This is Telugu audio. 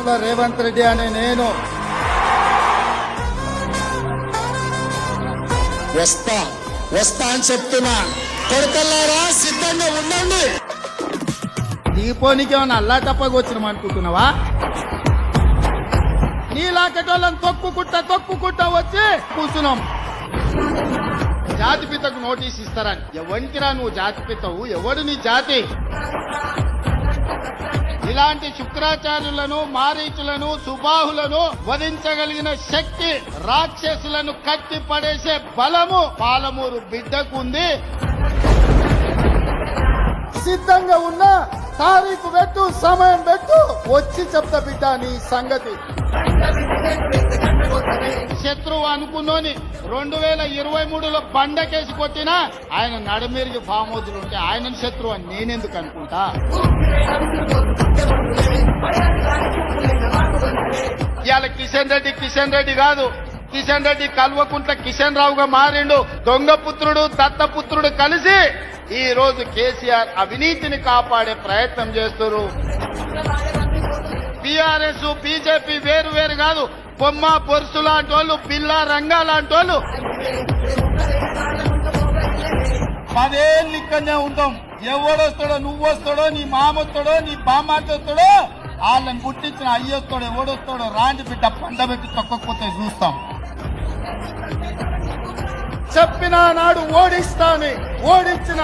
యనమల రేవంత్ రెడ్డి అనే నేను వస్తా అని చెప్తున్నా. కొడుకల్లారా సిద్ధంగా ఉండండి. దీపోనికి ఏమన్నా అల్లా తప్పగా వచ్చినాం అనుకుంటున్నావా? నీలాకటోళ్ళని తొక్కుకుంటా వచ్చి కూర్చున్నాం. జాతిపితకు నోటీస్ ఇస్తారని. ఎవరికిరా నువ్వు జాతిపితవు? ఎవడు నీ జాతి? ఇలాంటి శుక్రాచార్యులను, మారీచులను, సుబాహులను వధించగలిగిన శక్తి, రాక్షసులను కట్టి పడేసే బలము పాలమూరు బిడ్డకు ఉంది. సిద్ధంగా ఉన్న తారీఖు పెట్టు, సమయం పెట్టు, వచ్చి చెప్తా బిడ్డ నీ సంగతి. శత్రువు అనుకున్నోని 2023లో బండకేసి కొట్టినా ఆయన నడుమిరిగి ఫామ్ హౌస్లు ఉంటే ఆయన శత్రువు అని నేనెందుకు అనుకుంటా? ఇవాళ కిషన్ రెడ్డి కాదు, కిషన్ రెడ్డి కల్వకుంట్ల కిషన్ రావుగా మారిండు. దొంగపుత్రుడు దత్తపుత్రుడు కలిసి ఈ రోజు కేసీఆర్ అవినీతిని కాపాడే ప్రయత్నం చేస్తున్నారు. టీఆర్ఎస్ బీజేపీ వేరు కాదు. బొమ్మ బొరుసు లాంటి వాళ్ళు, పిల్ల రంగా లాంటి వాళ్ళు 10 ఏళ్ళు ఇక్కడనే ఉంటాం. ఎవడొస్తాడో, నువ్వొస్తాడో, నీ మామొస్తాడో, నీ బామ్మాటొస్తాడో, వాళ్ళని పుట్టించిన అయ్యొస్తాడో, ఎవడొస్తాడో రాండి బిడ్డ పండబెట్టి తొక్కకపోతే చూస్తాం. చెప్పిన నాడు ఓడిస్తాని, ఓడించిన